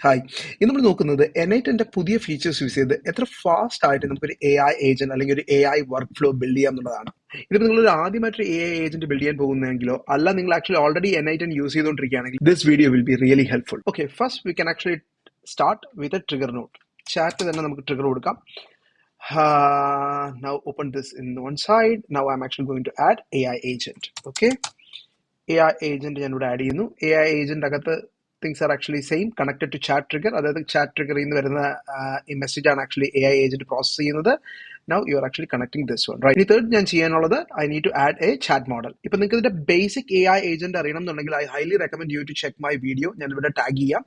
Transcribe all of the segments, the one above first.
Hi ഇന്ന് നമ്മൾ നോക്കുന്നത് N8ന്റെ പുതിയ ഫീച്ചേഴ്സ് യൂസ് ചെയ്ത് എത്ര ഫാസ്റ്റ് ആയിട്ട് നമുക്കൊരു AI ഏജന്റ് അല്ലെങ്കിൽ ഒരു AI വർക്ക് ഫ്ലോ ബിൽഡ് ചെയ്യാം എന്നുള്ളതാണ്. ഇതിപ്പോൾ നിങ്ങൾ ആദ്യമായിട്ട് AI ഏജന്റ് ബിൽഡ് ചെയ്യാൻ പോകുന്നെങ്കിലോ അല്ല നിങ്ങൾ ആക്ച്വലി ഓൾറെഡി N8 യൂസ് ചെയ്തുകൊണ്ടിരിക്കുകയാണെങ്കിൽ this video will be really helpful. Okay, first we can actually start with a trigger node. Chat തന്നെ നമുക്ക് ട്രിഗർ കൊടുക്കാം. Now open this in one side. Now I'm actually going to add AI agent. Okay, AI agent ഞാൻ ഇവിടെ add ചെയ്യുന്നു. AI agent അകത്ത് things are actually same, connected to chat trigger. അതായത് chat trigger ൽ നിന്ന് വരുന്ന ഈ മെസ്സേജ് ആണ് ആക്ച്വലി AI agent പ്രോസസ് ചെയ്യുന്നത്. Now you are actually connecting this one, right? ഇനി തേർഡ് ഞാൻ ചെയ്യാനുള്ളത് I need to add a chat model. ഇപ്പൊ നിങ്ങൾക്ക് ഇതിന്റെ ബേസിക് AI agent അറിയണം എന്നുണ്ടെങ്കിൽ I highly recommend you to check my video. ഞാൻ ഇവിടെ ടാഗ് ചെയ്യാം.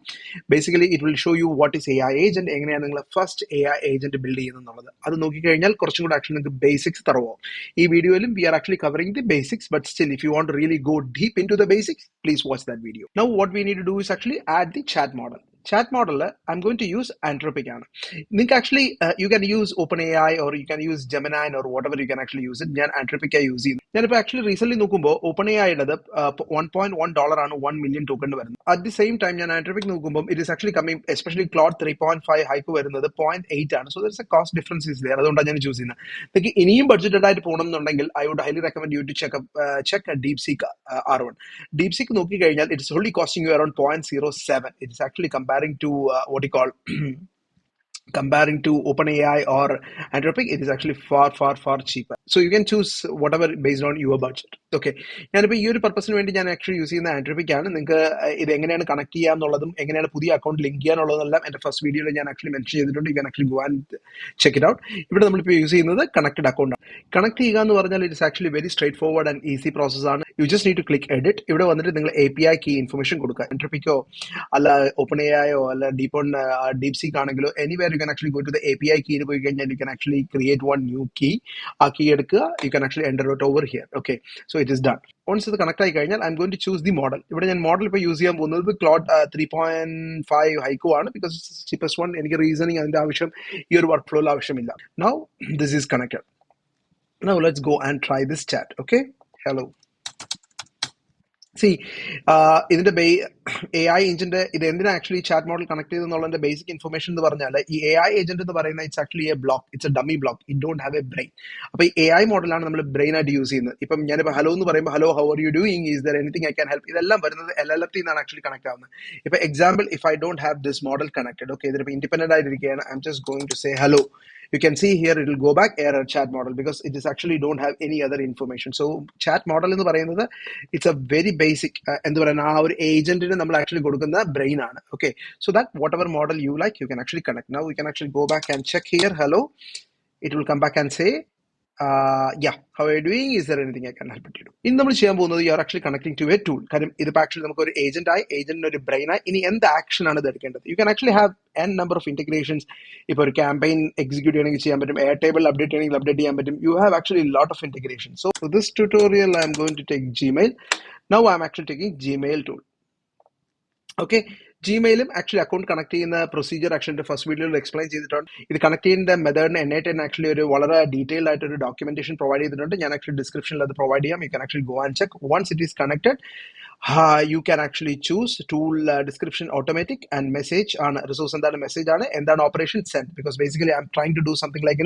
Basically it will show you what is AI agent, എങ്ങനെയാണ് നിങ്ങൾ ഫസ്റ്റ് AI agent ബിൽഡ് ചെയ്യുന്നത് എന്നുള്ളത്. അത് നോക്കിക്കഴിഞ്ഞാൽ കുറച്ചും കൂടെ ആക്ച്വലി നിങ്ങൾക്ക് ബേസിക്സ് തറവോ. ഈ വീഡിയോയിലും we are actually covering the basics, but still if you want to really go deep into the basics, please watch that video. Now what we need to do is actually add the chat model. Chat model, I'm going to use Anthropic. Think actually you can use OpenAI or you can use Gemini or whatever you can actually use it. ഞാൻ Anthropic use ചെയ്യുന്നു. ഞാനിപ്പോൾ actually recent നോക്കുമ്പോൾ OpenAI ഉള്ളത് $1.1 ആണ് 1 million token വരുന്നത്. At the same time ഞാൻ Anthropic നോക്കുമ്പോൾ it is actually coming, especially Claude 3.5 hike വരുന്നത് 0.8 ആണ്. So there is A cost difference is there. അതുകൊണ്ടാണ് ഞാൻ ചൂസ് ചെയ്യുന്നത്. നിങ്ങൾക്ക് ഇനിയും ബഡ്ജറ്റഡ് ആയിട്ട് പോകണം എന്നുണ്ടെങ്കിൽ I would highly recommend you to check DeepSeek R1. DeepSeek നോക്കിക്കഴിഞ്ഞാൽ it's only costing you around 0.07. It is actually comparing to what you call comparing to OpenAI or Anthropic, it is actually far cheaper. So you can choose whatever based on your budget. Okay, ഞാനിപ്പോൾ ഈ ഒരു പർപ്പസിന് വേണ്ടി ഞാൻ actually use ചെയ്യുന്ന Anthropic ആണ്. നിങ്ങൾക്ക് ഇത് എങ്ങനെയാണ് കണക്ട് ചെയ്യാന്നുള്ളതും എങ്ങനെയാണ് പുതിയ അക്കൗണ്ട് ലിങ്ക് ചെയ്യാനുള്ളതെല്ലാം എൻ്റെ ഫസ്റ്റ് വീഡിയോയിൽ ഞാൻ ആക്ച്വലി മെൻഷൻ ചെയ്തിട്ടുണ്ട്. U can actually go and check it out. ഇവിടെ നമ്മളിപ്പോൾ യൂസ് ചെയ്യുന്നത് കണക്റ്റഡ് അക്കൗണ്ട് ആണ്. കണക്ട് ചെയ്യുക എന്ന് പറഞ്ഞാൽ it's actually very straightforward and easy process ആണ്. You just need to click edit. ഇവിടെ വന്നിട്ട് നിങ്ങൾ API കീ ഇൻഫർമേഷൻ കൊടുക്കുക. Anthropicോ അല്ല OpenAIയോ അല്ല DeepSeek ആണെങ്കിലോ anywhere you can actually go to the API key and you can actually create one new key. A key edukka, you can actually enter it over here. Okay, so it is done. Once it connect ആയി കഴിഞ്ഞാൽ I'm going to choose the model. ഇവിടെ ഞാൻ model ഇപ്പോൾ use ചെയ്യാൻ പോകുന്നത് Claude 3.5 ഹൈക്കോ ആണ്, because it's the cheapest one. എനിക്ക് റീസണിങ് അതിന്റെ ആവശ്യം ഈ ഒരു വർക്ക് ഫ്ലോയിൽ ആവശ്യമില്ല. Now this is connected. Now let's go and try this chat. Okay, hello. See, ഇതിന്റെ AI ഏജന്റ് ഇത് എന്തിനാ ആക്ച്വലി ചാറ്റ് മോഡൽ കണക്ട് ചെയ്തെന്നുള്ളതിന്റെ ബേസിക് ഇൻഫർമേഷൻ എന്ന് പറഞ്ഞാൽ ഈ AI ഏജന്റ് എന്ന് പറയുന്നത് it's actually a block, it's a dummy block. It don't have a brain. അപ്പൊ ഈ AI മോഡലാണ് നമ്മൾ ബ്രെയിൻ ആയിട്ട് യൂസ് ചെയ്യുന്നത്. ഇപ്പം ഞാനിപ്പോൾ ഹലോ എന്ന് പറയുമ്പോൾ hello how are you doing, is there anything I can help, ഇതെല്ലാം വരുന്നത് LLM നിന്നാണ് ആക്ച്വലി കണക്ട് ആവുന്നത്. ഇപ്പൊ example, if I don't have this model connected, okay, ഇതിപ്പോൾ ഇൻഡിപെൻഡന്റ് ആയിട്ടിരിക്കുകയാണ്. I am just going to say hello. You can see here it will go back error chat model because it is actually don't have any other information. So chat model എന്ന് പറയുന്നത് it's a very basic എന്ത് പറയുന്ന ആ ഒരു ഏജന്റിന് നമ്മൾ actually കൊടുക്കുന്ന brain ആണ്. Okay, so that whatever model you like you can actually connect. Now we can actually go back and check here hello. It will come back and say yeah, how are you doing, is there anything I can help you do. ഇന്ന് നമ്മൾ ചെയ്യാൻ പോകുന്നത് you are actually connecting to a tool. കാരണം ഇതിപ്പോൾ actually നമുക്ക് ഒരു ഏജന്റിന് ഒരു ബ്രെയിനായി ഇനി എന്ത് ആക്ഷൻ ആണ് ഇത് എടുക്കേണ്ടത്. U can actually have n number of integrations. ഇപ്പോൾ ഒരു ക്യാമ്പയിൻ എക്സിക്യൂട്ട് ചെയ്യണമെങ്കിൽ ചെയ്യാൻ പറ്റും, എയർ ടേബിൾ അപ്ഡേറ്റ് ചെയ്യണമെങ്കിൽ അപ്ഡേറ്റ് ചെയ്യാൻ പറ്റും. You have actually lot of integration. So for this tutorial I am going to take Gmail. Now I am actually taking Gmail tool. Okay, ജിമെയിലും actually account connect ചെയ്യുന്ന procedure actually first വീഡിയോയിൽ explain ചെയ്തിട്ടുണ്ട്. ഇത് connect ചെയ്യുന്ന മെത്തേഡിന് N8 actually ഒരു വളരെ detailed ആയിട്ട് ഒരു ഡോക്യുമെന്റേഷൻ പ്രൊവൈഡ് ചെയ്തിട്ടുണ്ട്. ഞാൻ ആക്ച്വലി ഡിസ്ക്രിപ്ഷനിൽ അത് പ്രൊവൈഡ് ചെയ്യാം. You can actually go and check. Once it is connected, you can actually choose tool description automatic and message on resource എന്താണ് മെസ്സേജ് ആണ്, എന്താണ് operation send, because basically I'm trying to do something like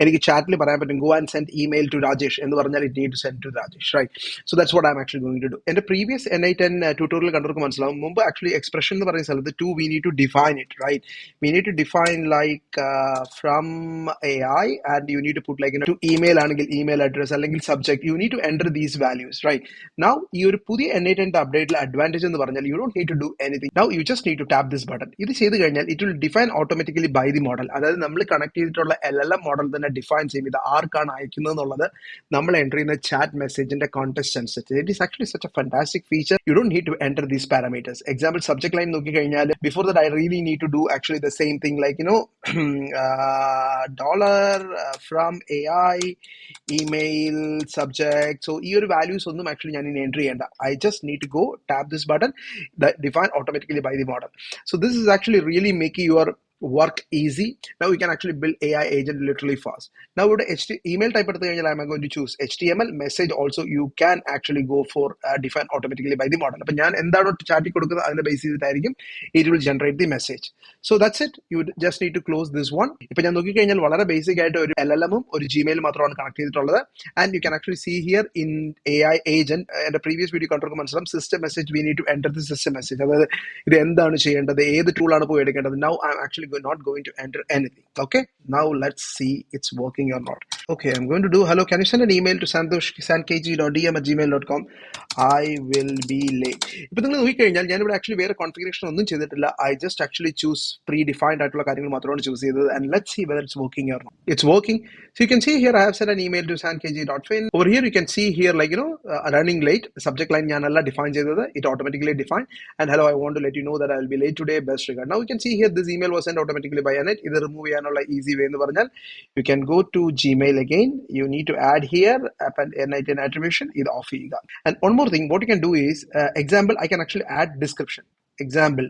എനിക്ക് ചാറ്റിൽ പറയാൻ പറ്റും go and send email to Rajesh എന്ന് പറഞ്ഞാൽ it need to send to Rajesh, right? So that's what I'm actually going to do. എൻ്റെ previous N8 tutorial കണ്ടവർക്ക് മനസ്സിലാവും. മുമ്പ് actually expression എന്ന് പറയുന്ന സ്ഥലത്ത് to we need to define it, right? We need to define like from AI and you need to put like to email ആണെങ്കിൽ email address അല്ലെങ്കിൽ subject, you need to enter these values, right? Now ഈ ഒരു പുതിയ N8 update advantage എന്ന് പറഞ്ഞാൽ you don't need to do anything. Now you just need to tap this button. ഇത് ചെയ്ത് കഴിഞ്ഞാൽ it will define automatically by the model. അതായത് നമ്മൾ കണക്ട് ചെയ്തിട്ടുള്ള LLM മോഡൽ തന്നെ ഡിഫൈൻ ചെയ്യും ഇത് ആർക്കാണ് അയക്കുന്നത് എന്നുള്ളത് നമ്മൾ എൻ്റർ ചെയ്യുന്ന ചാറ്റ് മെസ്സേജിന്റെ കോണ്ടെക്സ്റ്റ് അനുസരിച്ച്. It is actually such a fantastic feature. You don't need to enter these parameters. Example subject line നോക്കി കഴിഞ്ഞാൽ before that I really need to do actually the same thing like dollar from AI email subject. So ഈ ഒരു values ഒന്നും actually ഞാൻ ഇനി enter ചെയ്യേണ്ട. I just need to go tap this button that define automatically by the model. So this is actually really making your work easy. Now we can actually build AI agent literally fast. Now with the email type I'm going to choose HTML message. Also, you can actually go for define automatically by the model. It will generate the message. So that's it. You just need to close this one. Basic LLM or Gmail connect, and you can actually see here in AI agent and the previous video control system message. We need to enter the system message. The tool now I'm actually not going to enter anything. Okay, now let's see it's working or not. Okay, I'm going to do hello. Can you send an email to sankg.dm@gmail.com? I will be late. If you actually wear a configuration, I just actually choose predefined choose and let's see whether it's working or not. It's working. So you can see here I have sent an email to sankg.fin. Over here you can see here running late. Subject line defines it automatically defined. And hello, I want to let you know that I will be late today. Best regard. Now you can see here this email was sent automatically by Annette. Either remove easy way. You can go to Gmail again. You need to add here N19 attribution. Either off. And one more thing, what you can do is example. I can actually add description. Example.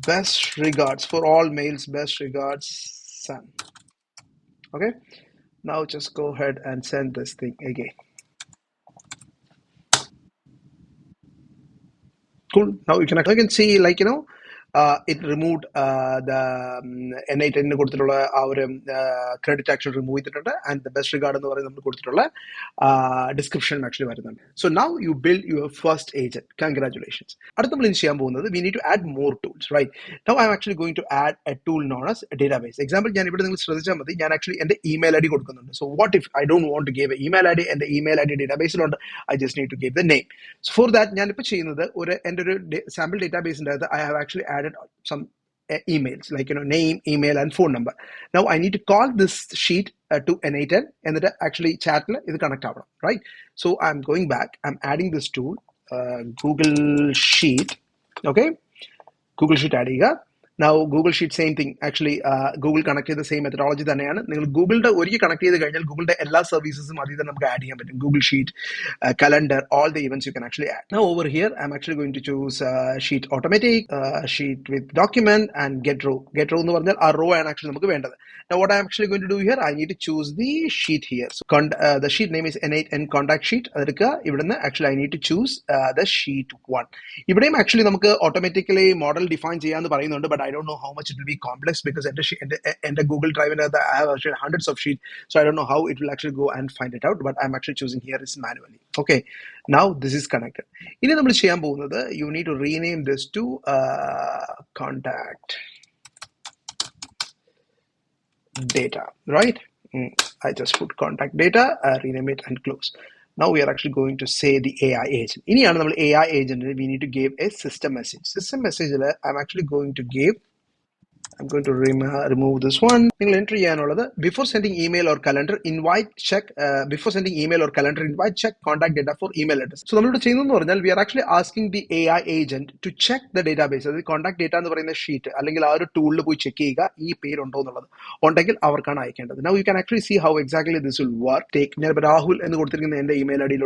Best regards for all mails. Best regards, Sam. Okay. Now just go ahead and send this thing again. Cool. Now you can see it removed the N8 our credit actually removed it and the best regard description actually. So now you build your first agent. Congratulations. We need to add more tools, right? Now I'm actually going to add a tool known as a database. Example, actually in the email ID. So what if I don't want to give an email ID and the email ID database? I just need to give the name. So for that, sample database I have actually added some emails like name, email, and phone number. Now I need to call this sheet to N8 and that actually chat is connect out, right? So I'm going back. I'm adding this tool, Google Sheet. Okay, Google Sheet adding. Now Google Sheet same thing. Actually, Google connected the same methodology. Google connected Google services add Google Sheet, calendar, all the events you can actually add. Now over here, I'm actually going to choose Sheet automatic, Sheet with document, and get row. Get row row and actually now what I'm actually going to do here, I need to choose the sheet here. So the sheet name is N8 and contact sheet. Actually I need to choose the sheet 1. Actually automatically model define but I don't know how much it will be complex because in the Google Drive I have actually hundreds of sheets, so I don't know how it will actually go and find it out, but I'm actually choosing here is manually. Okay, now this is connected. You need to rename this to contact data, right? I just put contact data, rename it and close. Now we are actually going to say the AI agent. In the AI agent, we need to give a system message. System message, I'm actually going to give. I'm going to remove this one. Before sending email or calendar invite, check. Before sending email or calendar invite, check contact data for email address. So we are actually asking the AI agent to check the database. The contact data in the sheet. Tool check now you can actually see how exactly this will work. Take Rahul and the email ID.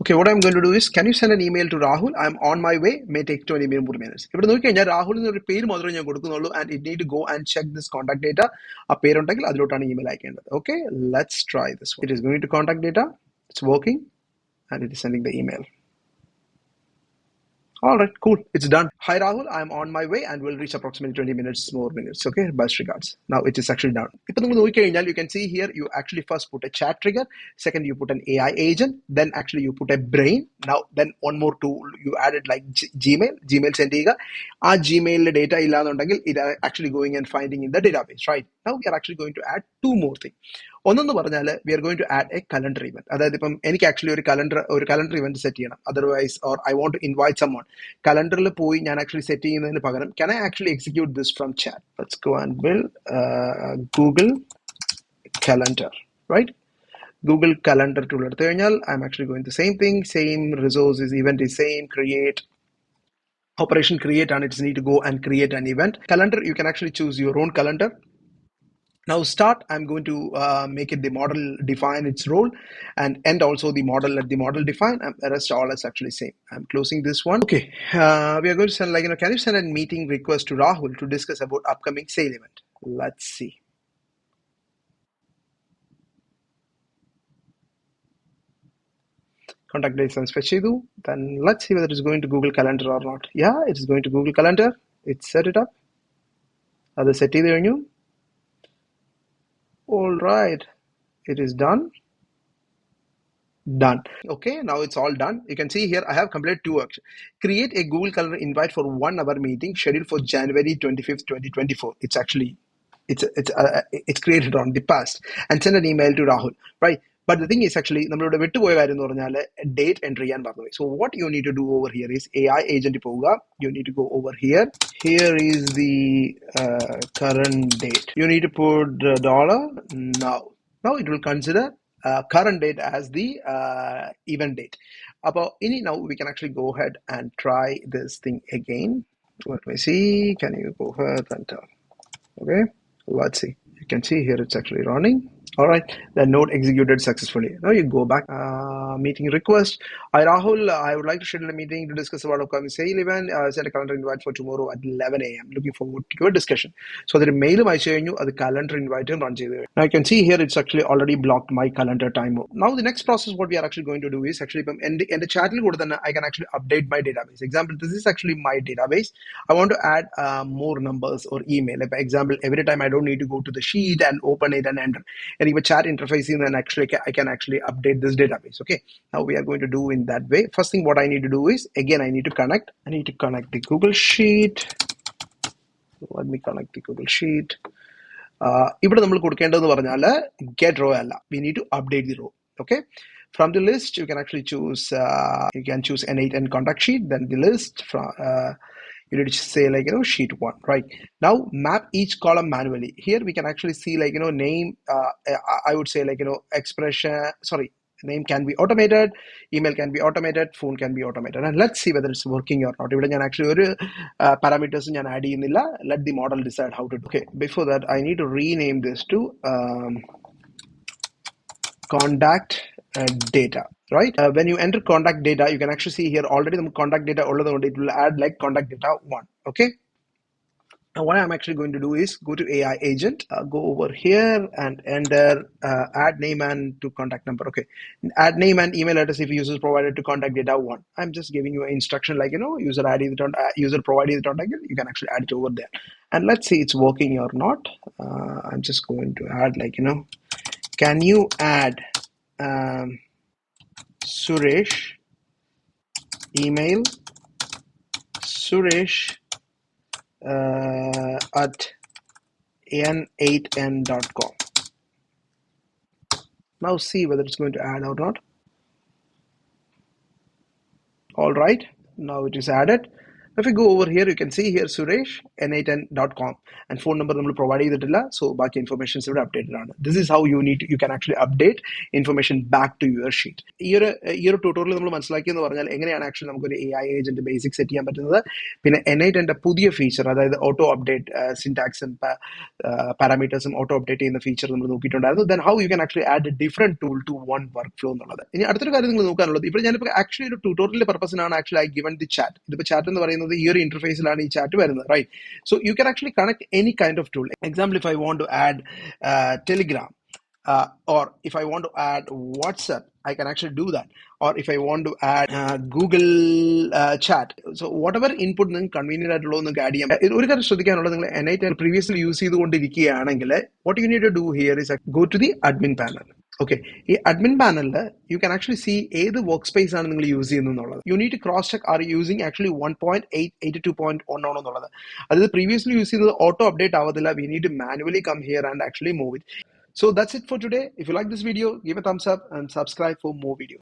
Okay, what I'm going to do is, can you send an email to Rahul? I'm on my way. May take 20 minutes. If Rahul and it need to go and check this contact data. Email. Okay, let's try this one. It is going to contact data. It's working and it is sending the email. All right, cool. It's done. Hi, Rahul. I'm on my way and will reach approximately 20 more minutes. Okay, best regards. Now it is actually done. You can see here, you actually first put a chat trigger. Second, you put an AI agent. Then actually you put a brain. Now, then one more tool you added like Gmail. Gmail sendiga. Our Gmail data it are actually going and finding in the database, right? Now we are actually going to add two more things. We are going to add a calendar event. Actually a calendar event set. Otherwise, or I want to invite someone. Calendar actually set. Can I actually execute this from chat? Let's go and build Google Calendar, right? Google Calendar tool. I'm actually going the same thing, same resources, event is same, create. Operation create, and it's need to go and create an event. Calendar, you can actually choose your own calendar. Now start, I'm going to make it the model define its role, and end also the model, let the model define, and the rest all is actually same. I'm closing this one. Okay, we are going to send, like, can you send a meeting request to Rahul to discuss about upcoming sale event? Let's see. Contact dates and fetch edu. Then let's see whether it's going to Google Calendar or not. Yeah, it's going to Google Calendar. It's set it up. Other set either. All right, it is done. Done. Okay, now it's all done. You can see here I have completed two actions. Create a Google Calendar invite for 1 hour meeting scheduled for January 25th, 2024. It's actually it's created on the past, and send an email to Rahul, right? But the thing is actually നമ്മളിവിടെ വിട്ടുപോയ കാര്യം എന്ന് പറഞ്ഞാൽ date enter ചെയ്യാൻ പറഞ്ഞത്. So what you need to do over here is AI agent പോവുക. You need to go over here. Here is the current date. You need to put dollar now. Now it will consider current date as the event date. Now we can actually go ahead and try this thing again. Let me see. Can you go ahead and tell? Okay, let's see. You can see here it's actually running. All right, the node executed successfully. Now you go back. Meeting request. Hi Rahul, I would like to schedule a meeting to discuss about upcoming sale event. Send a calendar invite for tomorrow at 11 a.m. Looking forward to your discussion. So the mail I share you the calendar invite and run. Now you can see here it's actually already blocked my calendar time. Now the next process what we are actually going to do is actually in the chat I can actually update my database. Example, this is actually my database. I want to add more numbers or email. Like, for example, every time I don't need to go to the sheet and open it and enter. And even chat interface in, then actually I can actually update this database. Okay, now we are going to do in that way. First thing what I need to do is, again, I need to connect the Google Sheet. Let me connect the Google Sheet. ഇവിടെ നമ്മൾ കൊടുക്കേണ്ടതെന്ന് പറഞ്ഞാൽ get row അല്ല, we need to update the row. Okay, from the list you can actually choose N8 and contact sheet. Then the list from you need to say like sheet 1, right? Now map each column manually. Here we can actually see like name. I would say like expression. Sorry, name can be automated, email can be automated, phone can be automated, and let's see whether it's working or not. Even actually parameters add ചെയ്യുന്നില്ല. Let the model decide how to do. Okay, before that I need to rename this to contact data, right? When you enter contact data, you can actually see here already the contact data, it will add like contact data 1. Okay, now what I'm actually going to do is go to AI agent, go over here and enter add name and to contact number. Okay, add name and email address if users provided to contact data 1. I'm just giving you an instruction like user ID, user provided the contact, you can actually add it over there, and let's see it's working or not. I'm just going to add like can you add Suresh email Suresh at n8n.com. Now see whether it's going to add or not. All right, now it is added. If you go over here, you can see here Suresh n8n.com and phone number നമ്മൾ provide ചെയ്തിട്ടില്ല, so ബാക്കി informations ഇവിടെ updated ആണ്. This is how you can actually update information back to your sheet. ഈ ഒരു tutorial നമ്മൾ മനസ്സിലാക്കിയെന്ന് പറഞ്ഞാൽ എങ്ങനെയാണ് ആക്ച്വലി നമുക്കൊരു AI ഏജന്റ് ബേസിക് സെറ്റ് ചെയ്യാൻ പറ്റുന്നത്. പിന്നെ n8ന്റെ പുതിയ ഫീച്ചർ, അതായത് ഓട്ടോ അപ്ഡേറ്റ് സിൻടാക്സും പാരാമീറ്റേഴ്സും ഓട്ടോ അപ്ഡേറ്റ് ചെയ്യുന്ന ഫീച്ചർ നമ്മൾ നോക്കിയിട്ടുണ്ടായിരുന്നു. Then how you can actually add a different tool to one workflow എന്നുള്ളത്. ഇനി അടുത്തൊരു കാര്യം നിങ്ങൾ നോക്കാനുള്ളത്, ഇപ്പോൾ ഞാനിപ്പോൾ ആക്ച്വലി ഒരു ട്യൂട്ടോറിയൽ പർപ്പസിനാണ് actually I given the chat. ഇതിപ്പോൾ ചാറ്റ് എന്ന് പറയുന്നത് ഈ ഒരു ഇന്റർഫേസിലാണ് ഈ ചാറ്റ് വരുന്നത്, right? So you can actually connect any kind of tool. Example, if I want to add Telegram, or if I want to add WhatsApp, I can actually do that. Or if I want to add Google chat, so whatever input നിങ്ങൾക്ക് convenient ആയിട്ടുള്ള നിങ്ങൾക്ക് add ചെയ്യാം. ഒരു കാര്യം ശ്രദ്ധിക്കാനുള്ളത്, നിങ്ങൾ n8 previously use ചെയ്തുകൊണ്ടിരിക്കുകയാണെങ്കിൽ what you need to do here is go to the admin panel. Okay, ഈ admin panel you can actually see ഏത് വർക്ക് സ്പേസ് ആണ് നിങ്ങൾ യൂസ് ചെയ്യുന്നത്. You need to cross check are you using actually 1.882.1 ആണോ എന്നുള്ളത്. അതായത് previously use ചെയ്തത് auto update ആവത്തില്ല. We need to manually come here and actually move it. So that's it for today. If you like this video, give a thumbs up and subscribe for more videos.